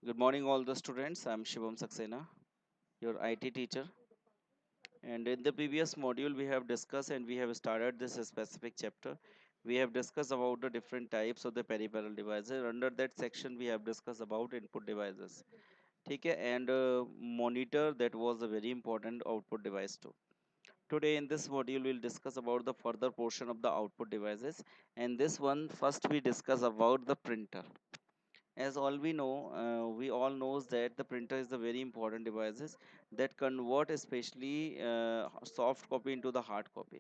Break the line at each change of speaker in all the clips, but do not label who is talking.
Good morning, all the students. I'm Shivam Saxena, your IT teacher. And in the previous module, we have discussed and we have started this specific chapter. We have discussed about the different types of the peripheral devices. Under that section, we have discussed about input devices. Okay, and monitor, that was a very important output device too. Today in this module, we'll discuss about the further portion of the output devices. And this one, first we discuss about the printer. As all we all knows that the printer is the very important devices that convert especially soft copy into the hard copy.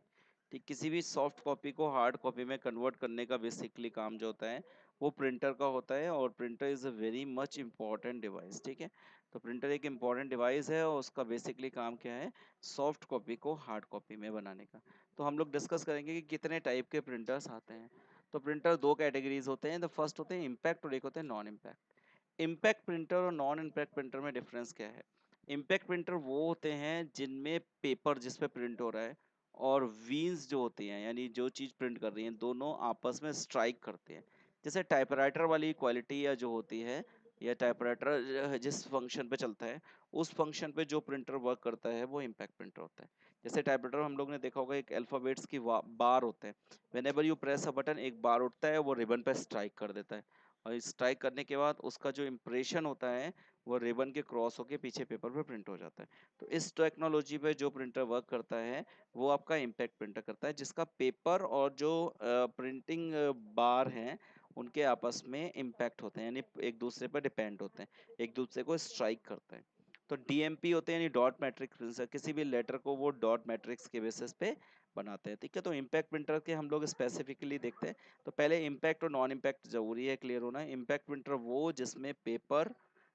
ठीक, किसी भी soft copy को hard copy में convert करने का basically काम जो होता है वो प्रिंटर का होता है, और printer is a very much important device. ठीक है, तो प्रिंटर एक इम्पॉर्टेंट डिवाइस है और उसका बेसिकली काम क्या है, सॉफ्ट कॉपी को हार्ड कॉपी में बनाने का। तो हम लोग डिस्कस करेंगे कि कितने टाइप के प्रिंटर्स आते हैं। तो प्रिंटर दो कैटेगरीज होते हैं, द फर्स्ट होते हैं इम्पैक्ट और एक होते हैं नॉन इम्पैक्ट। इम्पैक्ट प्रिंटर और नॉन इम्पैक्ट प्रिंटर में डिफरेंस क्या है? इम्पैक्ट प्रिंटर वो होते हैं जिनमें पेपर जिस पे प्रिंट हो रहा है और व्हील्स जो होती हैं, यानी जो चीज़ प्रिंट कर रही हैं, दोनों आपस में स्ट्राइक करते हैं। जैसे टाइपराइटर वाली क्वालिटी या जो होती है, या टाइपराइटर जिस फंक्शन पे चलता है उस फंक्शन पे जो प्रिंटर वर्क करता है वो इम्पैक्ट प्रिंटर होता है। जैसे टाइपराइटर हम लोग ने देखा होगा, एक अल्फाबेट्स की बार होते हैं। Whenever you press a button, एक बार उठता है, वो रिबन पे स्ट्राइक कर देता है, और स्ट्राइक करने के बाद उसका जो इम्प्रेशन होता है वो रिबन के क्रॉस होके पीछे पेपर पे प्रिंट हो जाता है। तो इस टेक्नोलॉजी पे जो प्रिंटर वर्क करता है वो आपका इम्पैक्ट प्रिंटर करता है, जिसका पेपर और जो प्रिंटिंग बार हैं उनके आपस में इम्पैक्ट होते हैं, यानी एक दूसरे पर डिपेंड होते हैं, एक दूसरे को स्ट्राइक करते हैं। तो डीएमपी होते हैं यानी डॉट मैट्रिक्स प्रिंटर, किसी भी लेटर को वो डॉट मैट्रिक्स के बेसिस पे बनाते हैं। ठीक है, तो इम्पैक्ट प्रिंटर के हम लोग स्पेसिफिकली देखते हैं। तो पहले इम्पैक्ट और नॉन इम्पैक्ट जरूरी है क्लियर होना। इम्पैक्ट प्रिंटर वो जिसमें पेपर,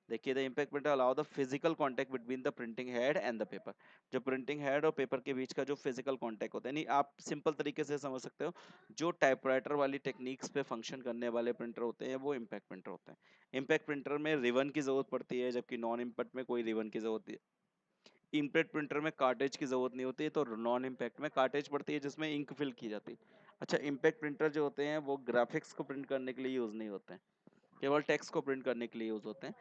देखिए, the impact printer allow the physical contact between the printing head and the paper. जो प्रिंटिंग हेड और पेपर के बीच का जो फिजिकल कांटेक्ट होता है, यानी आप सिंपल तरीके से समझ सकते हो, जो टाइपराइटर वाली टेक्निक्स पे फंक्शन करने वाले प्रिंटर होते हैं वो इम्पैक्ट प्रिंटर होते हैं। इम्पैक्ट प्रिंटर में रिबन की जरूरत पड़ती है, जबकि नॉन इम्पैक्ट में कोई रिबन की जरूरत नहीं। इम्पैक्ट प्रिंटर में कार्टेज की जरूरत नहीं होती है, तो नॉन इम्पैक्ट में कार्टेज पड़ती है जिसमें इंक फिल की जाती है। अच्छा, इम्पैक्ट प्रिंटर जो होते हैं वो ग्राफिक्स को प्रिंट करने के लिए यूज नहीं होते हैं, केवल टेक्स्ट को प्रिंट करने के लिए यूज होते हैं।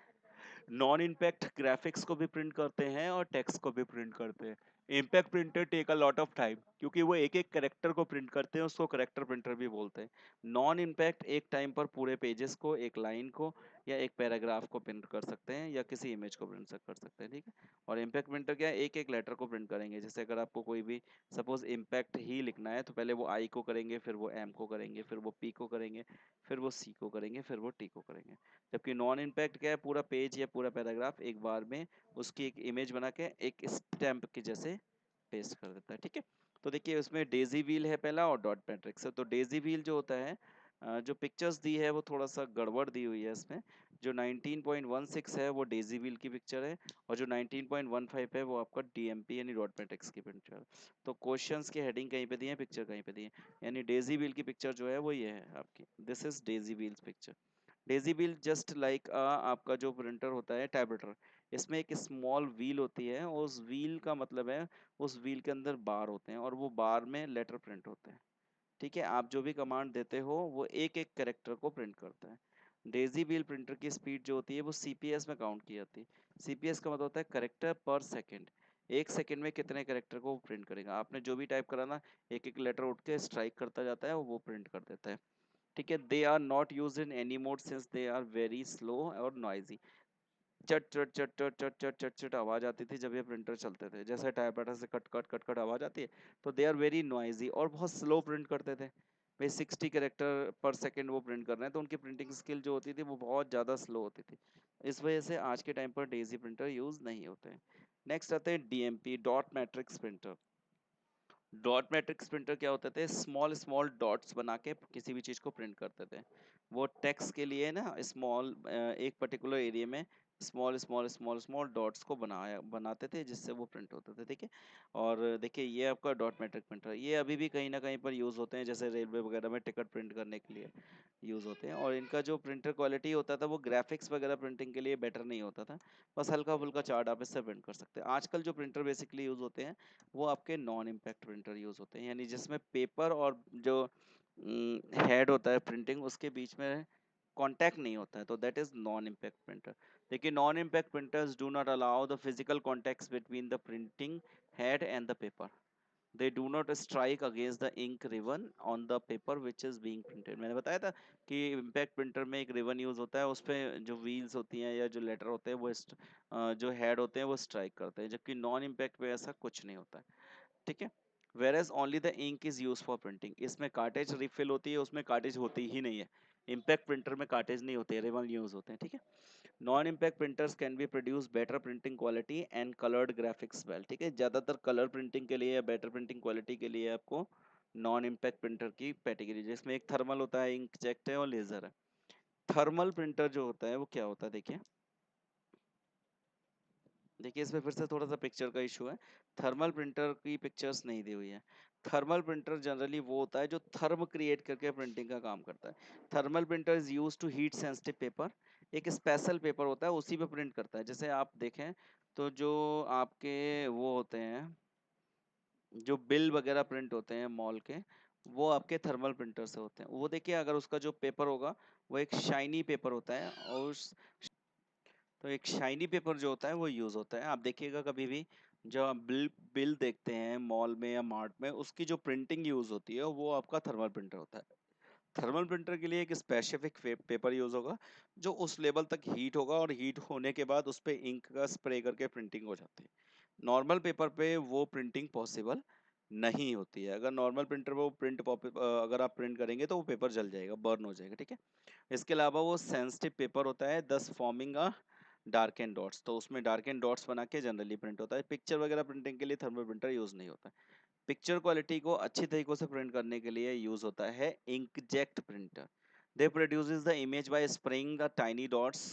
नॉन इम्पैक्ट ग्राफिक्स को भी प्रिंट करते हैं और टेक्स्ट को भी प्रिंट करते हैं। Impact printer take a lot of time, क्योंकि वो एक एक करेक्टर को प्रिंट करते हैं, उसको करेक्टर प्रिंटर भी बोलते हैं। नॉन इम्पैक्ट एक टाइम पर पूरे पेजेस को, एक लाइन को या एक पैराग्राफ को प्रिंट कर सकते हैं, या किसी इमेज को प्रिंट कर सकते हैं। ठीक है, और इम्पैक्ट प्रिंटर क्या है, एक एक लेटर को प्रिंट करेंगे। जैसे अगर आपको कोई भी सपोज इम्पैक्ट ही लिखना है तो पहले वो आई को करेंगे, फिर वो एम को करेंगे, फिर वो पी को करेंगे, फिर वो सी को करेंगे, फिर वो टी को करेंगे। जबकि नॉन इम्पैक्ट क्या है, पूरा पेज या पूरा पैराग्राफ एक बार में उसकी एक इमेज बना के एक स्टैम्प के जैसे पेस्ट कर देता है। ठीक है, तो देखिए उसमें डेजी व्हील है पहला और डॉट मैट्रिक्स है। तो डेजी व्हील जो होता है, जो पिक्चर्स दी है वो थोड़ा सा गड़बड़ दी हुई है इसमें। जो 19.16 है वो डेजी व्हील की पिक्चर है, और जो 19.15 है वो आपका डीएमपी यानी डॉट मैट्रिक्स की पिक्चर है। तो क्वेश्चंस की हेडिंग कहीं पे दी है, पिक्चर कहीं पे दी है, यानी डेजी व्हील की पिक्चर जो है वो ये है आपकी, this is Daisy wheels picture. Daisy wheel just like आपका जो प्रिंटर होता है टैबलेटर, इसमें एक स्मॉल व्हील होती है, और उस व्हील का मतलब है उस व्हील के अंदर बार होते हैं और वो बार में लेटर प्रिंट होते हैं। ठीक है, आप जो भी कमांड देते हो वो एक एक कैरेक्टर को प्रिंट करता है। डेजी व्हील प्रिंटर की स्पीड जो होती है वो सीपीएस में काउंट की जाती है। सीपीएस का मतलब होता है करेक्टर पर सेकंड, एक सेकंड में कितने करेक्टर को प्रिंट करेगा। आपने जो भी टाइप करा ना, एक एक लेटर उठ के स्ट्राइक करता जाता है और वो प्रिंट कर देता है। ठीक है, they are not use in any mode since they are very slow और नॉइजी। चट चट चट चट चट चट चट चट आवाज आती थी जब ये प्रिंटर चलते थे, जैसे टाइपराइटर से कट कट कट कट आवाज आती है। तो दे आर वेरी नॉइजी और बहुत स्लो प्रिंट करते थे। भाई 60 कैरेक्टर पर सेकंड वो प्रिंट कर रहे हैं, तो उनकी प्रिंटिंग स्किल जो होती थी वो बहुत ज़्यादा स्लो होती थी। इस वजह से आज के टाइम पर डेजी प्रिंटर यूज नहीं होते हैं। नेक्स्ट आते हैं DMP, dot matrix printer. Dot matrix printer क्या होते थे, स्मॉल स्मॉल डॉट्स बना के किसी भी चीज़ को प्रिंट करते थे। वो टेक्स्ट के लिए ना स्मॉल एक पर्टिकुलर एरिया में small small small small dots को बनाते थे, जिससे वो प्रिंट होते थे। ठीक है, और देखिए ये आपका डॉट मैट्रिक प्रिंटर, ये अभी भी कहीं ना कहीं पर यूज़ होते हैं, जैसे रेलवे वगैरह में टिकट प्रिंट करने के लिए यूज़ होते हैं। और इनका जो प्रिंटर क्वालिटी होता था वो ग्राफिक्स वगैरह प्रिंटिंग के लिए बेटर नहीं होता था, बस हल्का फुल्का चार्ट आप इससे प्रिंट कर सकते हैं। आजकल जो प्रिंटर बेसिकली यूज़ होते हैं वो आपके नॉन इम्पैक्ट प्रिंटर यूज़ होते हैं, यानी जिसमें पेपर और जो हेड होता है प्रिंटिंग उसके बीच में कांटेक्ट नहीं होता है, तो that is non impact printer. देखिए non impact printers do not allow the physical contact between the printing head and the paper. they do not strike against the ink ribbon on the paper which is being printed। मैंने बताया था कि impact printer में एक ribbon use होता है, उस पे जो व्हील्स होती हैं या जो लेटर होते हैं वो जो हेड होते हैं वो स्ट्राइक करते हैं, जबकि नॉन इम्पैक्ट पे ऐसा कुछ नहीं होता है, ठीक है। Whereas only the ink is use for printing, इसमें कार्टेज रिफिल होती है, उसमें कार्टेज होती ही नहीं है। इम्पैक्ट प्रिंटर में कार्टेज नहीं होते, रिबन यूज होते हैं, ठीक है। Non impact printers can be produce better printing quality and coloured graphics well, ठीक है। ज्यादातर कलर प्रिंटिंग के लिए या बेटर प्रिंटिंग क्वालिटी के लिए आपको नॉन इम्पैक्ट प्रिंटर की कैटेगरी, जिसमें एक थर्मल होता है, इंकजेट है और लेजर है। थर्मल प्रिंटर जो होता है वो क्या होता है, देखिए देखिए इसमें फिर से थोड़ा सा पिक्चर का इशू है, थर्मल प्रिंटर की पिक्चर्स नहीं दी हुई है। थर्मल प्रिंटर जनरली वो होता है जो थर्म क्रिएट करके प्रिंटिंग का काम करता है। Thermal printer is use to heat sensitive paper, एक स्पेशल पेपर होता है उसी पे प्रिंट करता है। जैसे आप देखें तो जो आपके वो होते हैं, जो बिल वगैरह प्रिंट होते हैं मॉल के, वो आपके थर्मल प्रिंटर से होते हैं। वो देखिए अगर उसका जो पेपर होगा वो एक शाइनी पेपर होता है, और तो एक शाइनी पेपर जो होता है वो यूज होता है। आप देखिएगा कभी भी जब आप बिल बिल देखते हैं मॉल में या मार्ट में, उसकी जो प्रिंटिंग यूज होती है वो आपका थर्मल प्रिंटर होता है। थर्मल प्रिंटर के लिए एक स्पेसिफिक पेपर यूज होगा जो उस लेवल तक हीट होगा, और हीट होने के बाद उस पे इंक का स्प्रे करके प्रिंटिंग हो जाती है। नॉर्मल पेपर पे वो प्रिंटिंग पॉसिबल नहीं होती है। अगर नॉर्मल प्रिंटर पे वो अगर आप प्रिंट करेंगे तो वो पेपर जल जाएगा, बर्न हो जाएगा, ठीक है। इसके अलावा वो सेंसिटिव पेपर होता है, दस forming a dark and dots, तो उसमें डार्क एंड डॉट्स बना के जनरली प्रिंट होता है। पिक्चर वगैरह प्रिंटिंग के लिए थर्मल प्रिंटर यूज नहीं होता है। पिक्चर क्वालिटी को अच्छी तरीकों से प्रिंट करने के लिए यूज होता है inkjet printer. They produces the image by spraying the tiny dots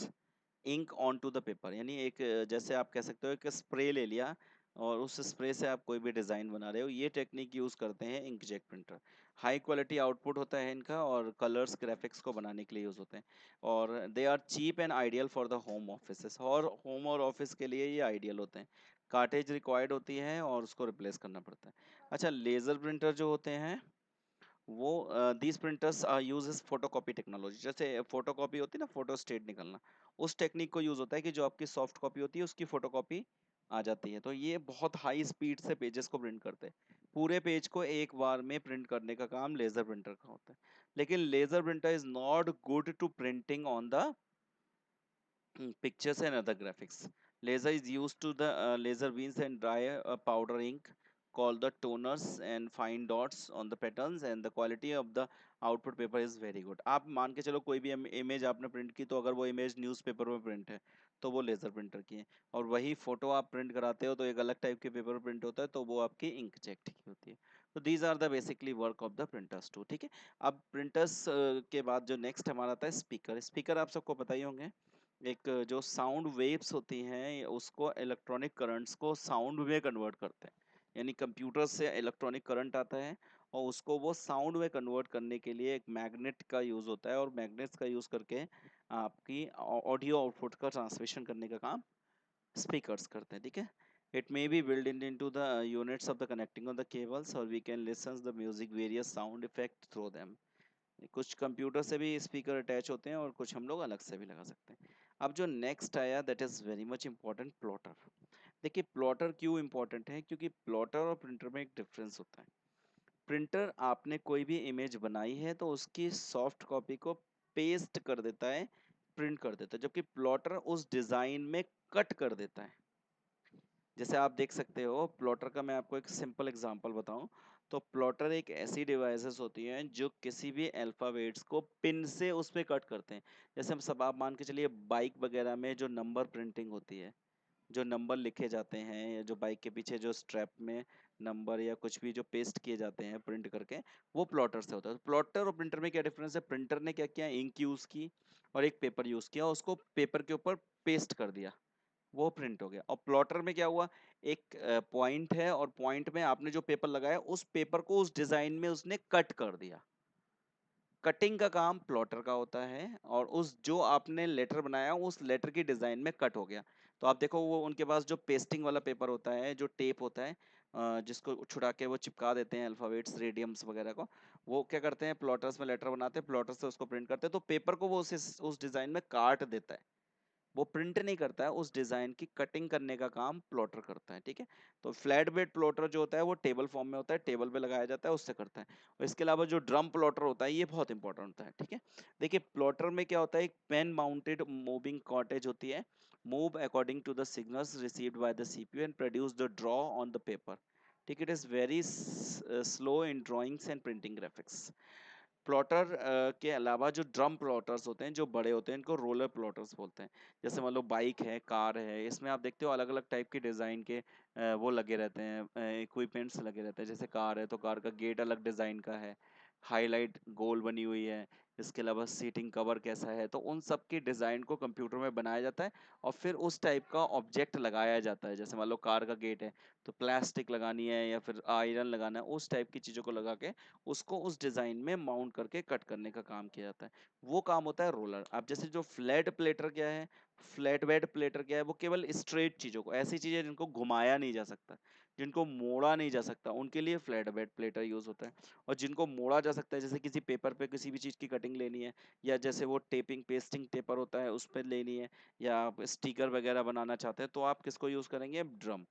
ink on to the paper, यानी एक जैसे आप कह सकते हो एक स्प्रे ले लिया और उस स्प्रे से आप कोई भी डिजाइन बना रहे हो, ये टेक्निक यूज करते हैं inkjet printer. High quality output होता है इनका, और कलर्स ग्राफिक्स को बनाने के लिए यूज होते हैं, और they are cheap and ideal for the home office, और होम और ऑफिस के लिए ये आइडियल होते हैं। कार्टेज रिक्वायर्ड होती है और उसको रिप्लेस करना पड़ता है। अच्छा, लेजर प्रिंटर जो होते हैं वो these printers uses photocopy technology. जैसे फोटोकॉपी होती है ना, फोटो स्टेट निकलना, उस टेक्निक को यूज होता है कि जो आपकी सॉफ्ट कॉपी होती है उसकी फोटोकॉपी आ जाती है। तो ये बहुत हाई स्पीड से पेजेस को प्रिंट करते हैं, पूरे पेज को एक बार में प्रिंट करने का काम लेजर प्रिंटर का होता है। लेकिन laser printer is not good to printing on the pictures and other graphics. Laser is used to the laser beams and dry powder ink called the toners and fine dots on the patterns, and the quality of the output paper is very good। आप मान के चलो कोई भी image आपने print की, तो अगर वो इमेज न्यूज़पेपर में प्रिंट है तो वो लेजर प्रिंटर की है, और वही फोटो आप प्रिंट कराते हो तो एक अलग टाइप के पेपर प्रिंट होता है, तो वो आपकी इंकजेट की होती है। तो these are the basically work of the printers too, ठीक है। अब प्रिंटर्स के बाद जो नेक्स्ट हमारा आता है स्पीकर। स्पीकर आप सबको पता ही होंगे, एक जो साउंड वेव्स होती हैं उसको इलेक्ट्रॉनिक करंट्स को साउंड में कन्वर्ट करते हैं। यानी कंप्यूटर से इलेक्ट्रॉनिक करंट आता है और उसको वो साउंड में कन्वर्ट करने के लिए एक मैग्नेट का यूज होता है, और मैग्नेट्स का यूज करके आपकी ऑडियो आउटपुट का ट्रांसमिशन करने का काम स्पीकर्स करते हैं, ठीक है। It may be built into the units of the connecting of the cables, or we can listen the music various sound effect through them। कुछ कंप्यूटर से भी स्पीकर अटैच होते हैं और कुछ हम लोग अलग से भी लगा सकते हैं। अब जो नेक्स्ट आया that is very much important, plotter. देखिए प्लॉटर क्यों इंपॉर्टेंट है, क्योंकि प्लॉटर और प्रिंटर में एक डिफरेंस होता है। प्रिंटर आपने कोई भी इमेज बनाई है तो उसकी सॉफ्ट कॉपी को पेस्ट कर देता है, प्रिंट कर देता है, जबकि प्लॉटर उस डिजाइन में कट कर देता है। जैसे आप देख सकते हो प्लॉटर का, मैं आपको एक सिंपल एग्जांपल बताऊं तो प्लॉटर एक ऐसी डिवाइसेस होती हैं जो किसी भी अल्फाबेट्स को पिन से उस पे कट करते हैं। जैसे हम सब आप मान के चलिए बाइक वगैरह में जो नंबर प्रिंटिंग होती है, जो नंबर लिखे जाते हैं, या जो बाइक के पीछे जो स्ट्रैप में नंबर या कुछ भी जो पेस्ट किए जाते हैं प्रिंट करके, वो प्लॉटर से होता है। तो प्लॉटर और प्रिंटर में क्या डिफरेंस है, प्रिंटर ने क्या किया, इंक यूज की और एक पेपर यूज किया, उसको पेपर के ऊपर पेस्ट कर दिया, वो प्रिंट हो गया। और प्लॉटर में क्या हुआ, एक पॉइंट है और पॉइंट में आपने जो पेपर लगाया उस पेपर को उस डिजाइन में उसने कट कर दिया, कटिंग का काम प्लॉटर का होता है, और उस जो आपने लेटर बनाया उस लेटर की डिजाइन में कट हो गया, तो आप देखो वो उनके पास जो पेस्टिंग वाला पेपर होता है, जो टेप होता है, जिसको छुड़ा के वो चिपका देते हैं अल्फाबेट्स रेडियम्स वगैरह को, वो क्या करते हैं प्लॉटर्स में लेटर बनाते हैं, प्लॉटर से उसको प्रिंट करते हैं, तो पेपर को वो उस डिजाइन में काट देता है, वो प्रिंट नहीं करता है, उस डिजाइन की कटिंग करने का काम प्लॉटर करता है। ठीक है, तो फ्लैट बेड प्लॉटर जो होता है वो टेबल फॉर्म में होता है, टेबल पे लगाया जाता है, उससे करता है। और इसके अलावा जो ड्रम प्लॉटर होता है ये बहुत इंपॉर्टेंट होता है। ठीक है, देखिए प्लॉटर में क्या होता है, एक पेन माउंटेड मूविंग कॉटेज होती है, move according to the signals received by the CPU and produce the draw on the paper. ठीक, it is very slow in drawings and printing graphics. Plotter के अलावा जो ड्रम प्लॉटर्स होते हैं जो बड़े होते हैं इनको रोलर प्लॉटर्स बोलते हैं। जैसे मान लो बाइक है, कार है, इसमें आप देखते हो अलग अलग टाइप के डिज़ाइन के वो लगे रहते हैं, इक्विपमेंट्स लगे रहते हैं। जैसे कार है तो कार का गेट अलग डिज़ाइन का है, हाईलाइट गोल बनी हुई है, इसके अलावा सीटिंग कवर कैसा है, तो उन सब की डिज़ाइन को कंप्यूटर में बनाया जाता है और फिर उस टाइप का ऑब्जेक्ट लगाया जाता है। जैसे मान लो कार का गेट है तो प्लास्टिक लगानी है या फिर आयरन लगाना है, उस टाइप की चीज़ों को लगा के उसको उस डिजाइन में माउंट करके कट करने का काम किया जाता है, वो काम होता है रोलर। अब जैसे जो फ्लैट प्लेटर क्या है, फ्लैट बेड प्लेटर क्या है, वो केवल स्ट्रेट चीजों को, ऐसी चीजें जिनको घुमाया नहीं जा सकता, जिनको मोड़ा नहीं जा सकता, उनके लिए फ्लैट बेड प्लेटर यूज होता है। और जिनको मोड़ा जा सकता है, जैसे किसी पेपर पे किसी भी चीज की कटिंग लेनी है, या जैसे वो टेपिंग पेस्टिंग पेपर होता है उस पर लेनी है, या आप स्टिकर वगैरह बनाना चाहते हैं, तो आप किसको यूज करेंगे, ड्रम,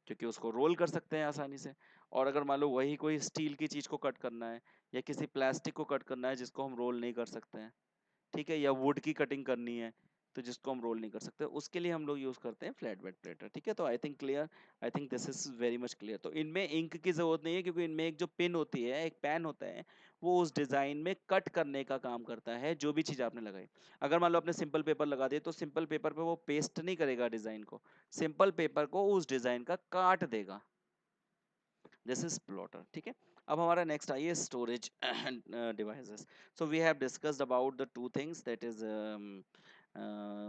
क्योंकि उसको रोल कर सकते हैं आसानी से। और अगर मान लो वही कोई स्टील की चीज को कट करना है या किसी प्लास्टिक को कट करना है जिसको हम रोल नहीं कर सकते हैं, ठीक है, या वुड की कटिंग करनी है तो जिसको हम रोल नहीं कर सकते, उसके लिए हम लोग यूज करते हैं फ्लैट बेड प्लेटर। ठीक है, तो I think clear, I think this is very much clear. तो इनमें इंक की जरूरत नहीं है, क्योंकि इनमें एक जो पिन होती है, एक पेन होता है, वो उस डिजाइन में कट करने का काम करता है जो भी चीज आपने लगाई। अगर मान लो आपने सिंपल पेपर लगा दिया तो सिंपल पेपर पे वो पेस्ट नहीं करेगा डिजाइन को, सिंपल पेपर को उस डिजाइन का काट देगा। This is plotter. ठीक है, अब हमारा नेक्स्ट आइए storage devices. So we have discussed about the two things, that is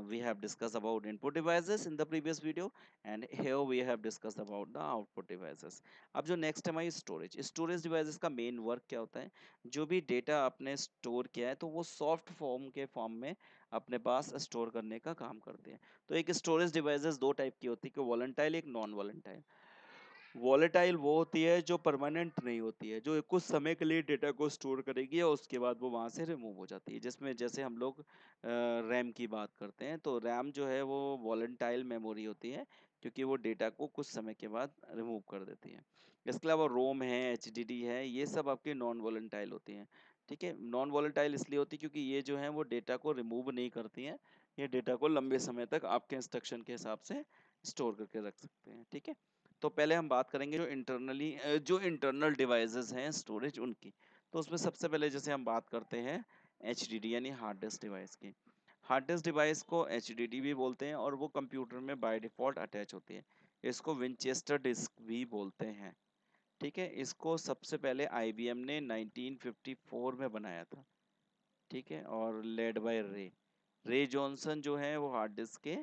we have discussed about input devices in the previous video, and here we have discussed about the output devices. अब जो next है हमारी storage devices का main work क्या होता है, जो भी डेटा आपने स्टोर किया है तो वो सॉफ्ट फॉर्म के फॉर्म में अपने पास स्टोर करने का काम करते हैं। तो एक स्टोरेज डिवाइसेस दो टाइप की होती है, एक वॉलेंटाइल एक नॉन वॉलेंटाइल। वॉलेटाइल वो होती है जो परमानेंट नहीं होती है, जो कुछ समय के लिए डेटा को स्टोर करेगी और उसके बाद वो वहां से रिमूव हो जाती है, जिसमें जैसे हम लोग रैम की बात करते हैं, तो रैम जो है वो वॉलेंटाइल मेमोरी होती है, क्योंकि वो डेटा को कुछ समय के बाद रिमूव कर देती है। इसके अलावा रोम है, एचडीडी है, ये सब आपकी नॉन वॉलेंटाइल होती हैं। ठीक है, नॉन वॉलेंटाइल इसलिए होती है क्योंकि ये जो है वो डेटा को रिमूव नहीं करती हैं, ये डेटा को लंबे समय तक आपके इंस्ट्रक्शन के हिसाब से स्टोर करके रख सकते हैं। ठीक है, तो पहले हम बात करेंगे जो इंटरनल डिवाइसेस हैं स्टोरेज उनकी। तो उसमें सबसे पहले जैसे हम बात करते हैं एचडीडी यानी हार्ड डिस्क डिवाइस की। हार्ड डिस्क डिवाइस को एचडीडी भी बोलते हैं और वो कंप्यूटर में बाय डिफॉल्ट अटैच होती है। इसको विंचेस्टर डिस्क भी बोलते हैं। ठीक है, इसको सबसे पहले आईबीएम ने 1954 में बनाया था। ठीक है, और लेड बाय रे रे जॉनसन जो है वो हार्ड डिस्क के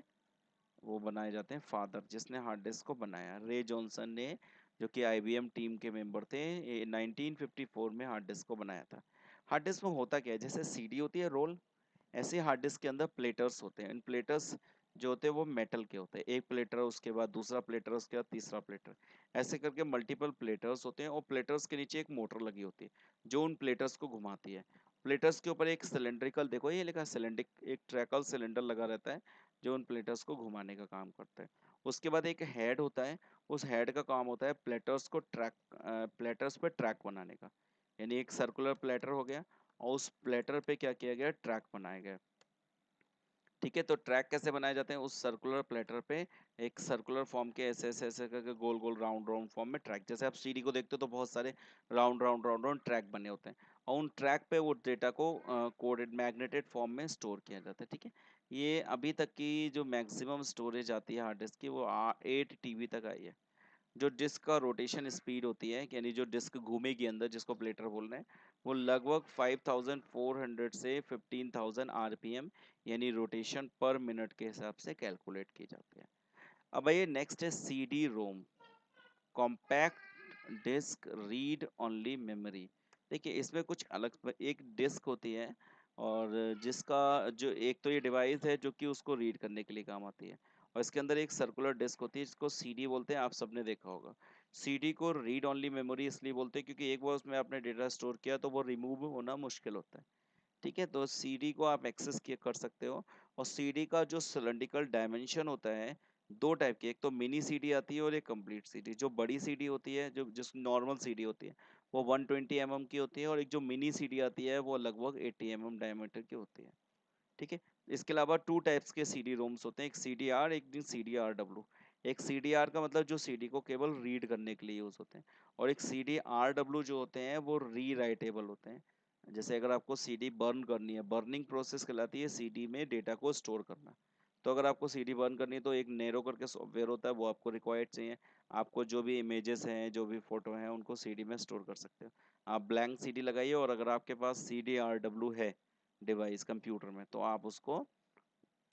वो बनाए जाते हैं फादर, जिसने हार्ड डिस्क को बनाया, रे जॉनसन ने, जो कि आईबीएम टीम के मेंबर थे, ये 1954 में हार्ड डिस्क को बनाया था। हार्ड डिस्क में होता क्या है, जैसे सीडी होती है रोल, ऐसे हार्ड डिस्क के अंदर प्लेटर्स होते हैं। इन प्लेटर्स जो होते हैं वो मेटल के होते हैं, एक प्लेटर उसके बाद दूसरा प्लेटर उसके बाद तीसरा प्लेटर, ऐसे करके मल्टीपल प्लेटर्स होते हैं, और प्लेटर्स के नीचे एक मोटर लगी होती है जो उन प्लेटर्स को घुमाती है। प्लेटर्स के ऊपर एक सिलेंड्रिकल, देखो ये लिखा सिलेंड्रिक, एक ट्रैकल सिलेंडर लगा रहता है जो उन प्लेटर्स को घुमाने का काम करता है। उसके बाद एक हेड होता है, उस हेड का काम होता है प्लेटर्स को ट्रैक, प्लेटर्स पे ट्रैक बनाने का, यानी एक सर्कुलर प्लेटर हो गया और उस प्लेटर पे क्या किया गया, ट्रैक बनाया गया। ठीक है, तो ट्रैक कैसे बनाए जाते हैं, उस सर्कुलर प्लेटर पे एक सर्कुलर फॉर्म के ऐसे ऐसे ऐसे करके गोल गोल राउंड राउंड फॉर्म में ट्रैक, जैसे आप सीडी को देखते हो तो बहुत सारे round round round round track बने होते हैं, और उन ट्रैक पे वो डेटा को कोडेड मैग्नेटेड फॉर्म में स्टोर किया जाता है। ठीक है, ये अभी तक की जो मैक्सिमम स्टोरेज आती है हार्ड डिस्क की वो 8 टीबी तक आई है। जो डिस्क का रोटेशन स्पीड होती है, यानी जो डिस्क घूमेगी अंदर, जिसको प्लेटर बोल रहे हैं, वो लगभग 5400 से 15000 आरपीएम यानी रोटेशन पर मिनट के हिसाब से कैलकुलेट की जाती है। अब ये नेक्स्ट है CD ROM, compact disc read only memory. देखिए इसमें कुछ अलग एक डिस्क होती है, और जिसका जो एक तो ये डिवाइस है जो कि उसको रीड करने के लिए काम आती है, और इसके अंदर एक सर्कुलर डिस्क होती है जिसको सीडी बोलते हैं, आप सबने देखा होगा। सीडी को रीड ओनली मेमोरी इसलिए बोलते हैं क्योंकि एक बार उसमें आपने डेटा स्टोर किया तो वो रिमूव होना मुश्किल होता है। ठीक है, तो सीडी को आप एक्सेस किया कर सकते हो। और सीडी का जो सिलेंड्रिकल डायमेंशन होता है, दो टाइप की, एक तो मिनी सीडी आती है और एक कंप्लीट सीडी। जो बड़ी सीडी होती है, जो जिस नॉर्मल सीडी होती है, वो 120 mm की होती है, और एक जो मिनी सीडी आती है वो लगभग 80 mm डायमीटर की होती है। ठीक है, इसके अलावा टू टाइप्स के सी डी रोम्स होते हैं, एक सी डी आर, एक सी डी आर डब्ल्यू। एक सी डी आर का मतलब जो सीडी को केवल रीड करने के लिए यूज होते हैं, और एक सी डी आर डब्ल्यू जो होते हैं वो री राइटेबल होते हैं। जैसे अगर आपको सीडी बर्न करनी है, बर्निंग प्रोसेस कहलाती है सीडी में डेटा को स्टोर करना। तो अगर आपको सीडी बर्न करनी है तो एक नैरो करके सॉफ्टवेयर होता है, वो आपको रिक्वायर्ड चाहिए। आपको जो भी इमेजेस हैं, जो भी फोटो हैं, उनको सीडी में स्टोर कर सकते हो। आप ब्लैंक सीडी लगाइए, और अगर आपके पास सी डी आर डब्ल्यू है डिवाइस कंप्यूटर में, तो आप उसको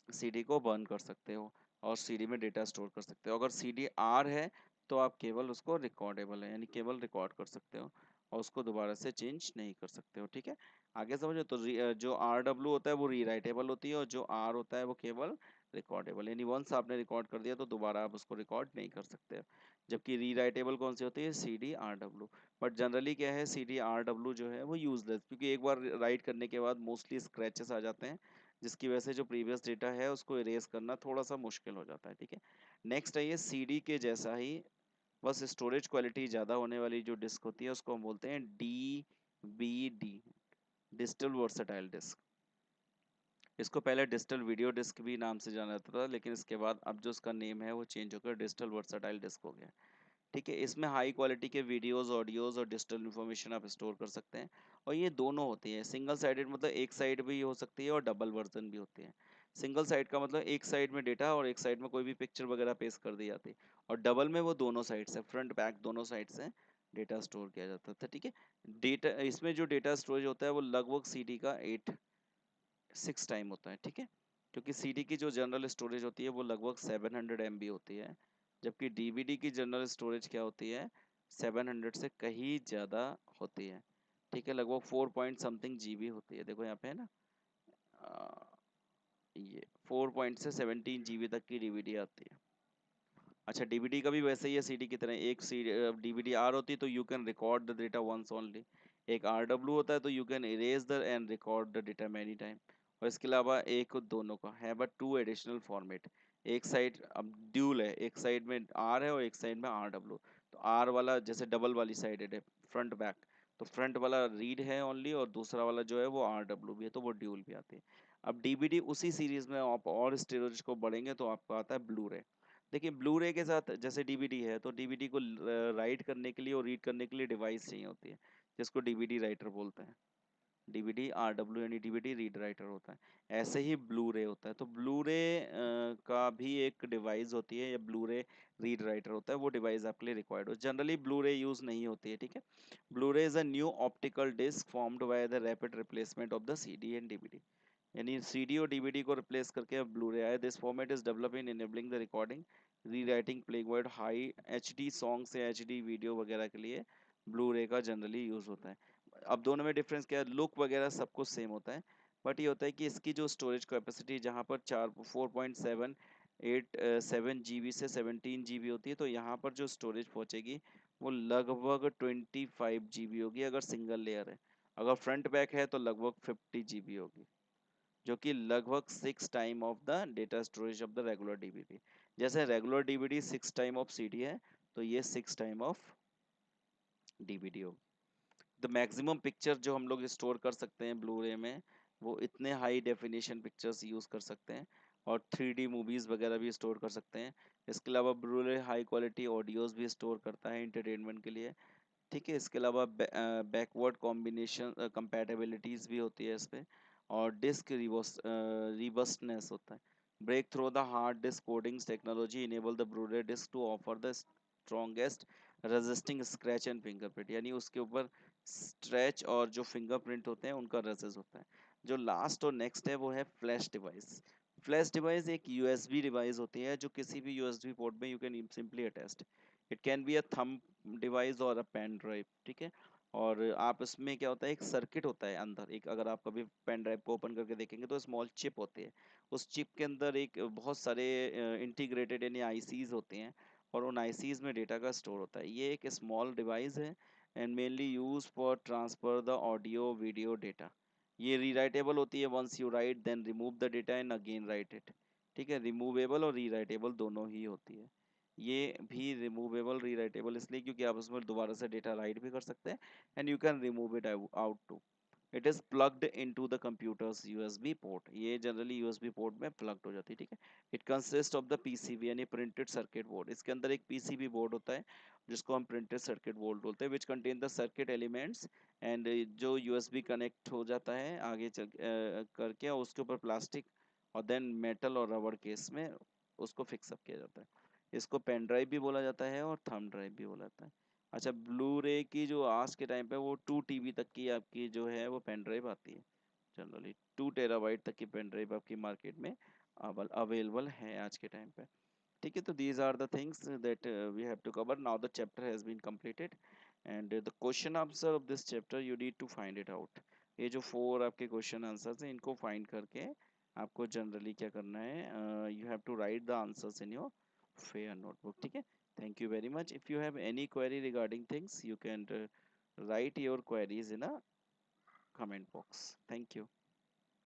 सीडी को बर्न कर सकते हो और सीडी में डेटा स्टोर कर सकते हो। अगर सीडी आर है तो आप केवल उसको रिकॉर्डेबल है, यानी केवल रिकॉर्ड कर सकते हो और उसको दोबारा से चेंज नहीं कर सकते हो। ठीक है, आगे समझो। तो जो आर डब्ल्यू होता है वो रीराइटेबल होती है, और जो आर होता है वो केवल रिकॉर्डेबल, यानी वंस आपने रिकॉर्ड कर दिया तो दोबारा आप उसको रिकॉर्ड नहीं कर सकते हो। जबकि रीराइटेबल कौन सी होती है? C D R W. But generally क्या है, सी डी आर डब्ल्यू जो है वो यूजलेस, क्योंकि एक बार राइट करने के बाद मोस्टली स्क्रैचेस आ जाते हैं, जिसकी वजह से जो प्रीवियस डेटा है उसको इरेज करना थोड़ा सा मुश्किल हो जाता है। ठीक है, नेक्स्ट है ये सीडी के जैसा ही, बस स्टोरेज क्वालिटी ज़्यादा होने वाली जो डिस्क होती है उसको हम बोलते हैं D V D, digital versatile disc. इसको पहले डिजिटल वीडियो डिस्क भी नाम से जाना जाता था, लेकिन इसके बाद अब जो उसका नेम है वो चेंज होकर डिजिटल वर्सेटाइल डिस्क हो गया। ठीक है, इसमें हाई क्वालिटी के वीडियोस, ऑडियोज और डिजिटल इन्फॉर्मेशन आप स्टोर कर सकते हैं। और ये दोनों होती है, सिंगल साइडेड मतलब एक साइड भी हो सकती है और डबल वर्जन भी होती है। सिंगल साइड का मतलब एक साइड में डेटा और एक साइड में कोई भी पिक्चर वगैरह पेस्ट कर दी जाती है, और डबल में वो दोनों साइड से, फ्रंट बैक दोनों साइड से डेटा स्टोर किया जाता था। ठीक है, डेटा इसमें जो डेटा स्टोरेज होता है वो लगभग सीडी का 8-6 टाइम होता है। ठीक है, क्योंकि सीडी की जो जनरल स्टोरेज होती है वो लगभग 700 MB होती है, जबकि डीवीडी की जनरल स्टोरेज क्या होती है? 700 से कहीं ज़्यादा होती है। ठीक है, लगभग 4 पॉइंट समथिंग जीबी होती है। देखो यहाँ पे है ना, ये 4 पॉइंट से 17 GB तक की डीवीडी आती है। अच्छा, डीवीडी का भी वैसे ही है सीडी की तरह। एक सी डीवीडी आर होती है तो you can record the data once only. एक आर डब्ल्यू होता है तो you can erase the and record the data many time. और इसके अलावा एक दोनों का है, बट टू एडिशनल फॉर्मेट। एक साइड अब ड्यूल है, एक साइड में आर है और एक साइड में आर डब्ल्यू। तो आर वाला जैसे डबल वाली साइडेड है, फ्रंट बैक, तो फ्रंट वाला रीड है ओनली, और दूसरा वाला जो है वो आर डब्ल्यू भी है, तो वो ड्यूल भी आती है। अब डीवीडी उसी सीरीज में आप और स्टोरेज को बढ़ेंगे तो आपको आता है ब्लू रे। देखिए ब्लू रे के साथ जैसे डीवीडी है, तो डीवीडी को राइट करने के लिए और रीड करने के लिए डिवाइस चाहिए होती है, जिसको डीवीडी राइटर बोलते हैं। डीवीडी आर डब्ल्यू यानी डीवीडी रीड राइटर होता है। ऐसे ही ब्लू रे होता है, तो ब्लू रे का भी एक डिवाइस होती है, या ब्लू रे रीड राइटर होता है, वो डिवाइस आपके लिए रिक्वायर्ड हो। जनरली ब्लू रे यूज नहीं होती है। ठीक है, Blu ray is a new optical disc formed by the rapid replacement of the CD and DVD. यानी सीडी और डीवीडी को रिप्लेस करके अब ब्लू रे आया। This format is develop in enabling the recording, rewriting, playing wide high HD songs या HD video वगैरह के लिए ब्लू रे का जनरली यूज होता है। अब दोनों में डिफरेंस क्या है? लुक वगैरह सब कुछ सेम होता है, बट ये होता है कि इसकी जो स्टोरेज कैपेसिटी जहाँ पर 4.7 से 17 GB होती है, तो यहाँ पर जो स्टोरेज पहुँचेगी वो लगभग 25 GB होगी अगर सिंगल लेयर है। अगर फ्रंट बैक है तो लगभग 50 GB होगी, जो कि लगभग 6 time of the data storage of the regular DVD. जैसे regular DVD 6 time of CD है, तो ये 6 टाइम ऑफ डीवीडी होगी। द मैक्सिमम पिक्चर जो हम लोग स्टोर कर सकते हैं ब्लू रे में, वो इतने हाई डेफिनेशन पिक्चर्स यूज कर सकते हैं, और 3D मूवीज वगैरह भी स्टोर कर सकते हैं। इसके अलावा ब्लू रे हाई क्वालिटी ऑडियोज भी स्टोर करता है इंटरटेनमेंट के लिए। ठीक है, इसके अलावा बैकवर्ड कॉम्बिनेशन कंपैटिबिलिटीज भी होती है इस पे, और डिस्क रिबस्टनेस होता है। Breakthrough the hard disc coatings technology enable the Blu ray disc to offer the strongest resisting scratch and fingerprint, यानी उसके ऊपर स्ट्रेच और जो फिंगरप्रिंट होते हैं उनका रेजिस्ट होता है। जो लास्ट और नेक्स्ट है वो है फ्लैश डिवाइस। फ्लैश डिवाइस एक यूएसबी डिवाइस होती है जो किसी भी यूएसबी पोर्ट में you can simply attach. It can be a thumb device और अ पेन ड्राइव। ठीक है, और आप इसमें क्या होता है, एक सर्किट होता है अंदर, एक अगर आप कभी पेन ड्राइव को ओपन करके देखेंगे तो स्मॉल चिप होती है। उस चिप के अंदर एक बहुत सारे इंटीग्रेटेड यानी आईसीज होते हैं, और उन आईसीज में डेटा का स्टोर होता है। ये एक स्मॉल डिवाइस है and mainly use for transfer the audio video data. ये रीराइटेबल होती है, once you write then remove the data and again write it. ठीक है, रिमूवेबल और रीराइटेबल दोनों ही होती है। ये भी रिमूवेबल रीराइटेबल इसलिए क्योंकि आप उसमें दोबारा से डेटा राइट भी कर सकते हैं and you can remove it out too. It is plugged into the computer's USB port. ये generally USB port में plugged हो जाती है, ठीक है। It consists of the PCB यानी printed circuit board. इसके अंदर एक PCB board होता है जिसको हम printed circuit board बोलते हैं, which contain the circuit elements and जो USB connect हो जाता है आगे चल करके, और उसके ऊपर प्लास्टिक और देन मेटल और रबर केस में उसको फिक्स अप किया जाता है। इसको पेन ड्राइव भी बोला जाता है और थंब ड्राइव भी बोला जाता है। अच्छा, ब्लू रे की जो आज के टाइम पे वो 2 TB तक की आपकी जो है वो पेन ड्राइव आती है। जनरली 2 TB तक की पेन ड्राइव आपकी मार्केट में अवेलेबल है आज के टाइम पे। ठीक है, तो these are the things that we have to cover. Now the chapter has been completed and the question answer of this chapter you need to find it out. ये जो 4 आपके क्वेश्चन आंसर्स हैं इनको find करके आपको generally क्या करना है, you have to write the answers in your fair notebook. ठीक है, thank you very much. If you have any query regarding things, you can write your queries in a comment box. Thank you.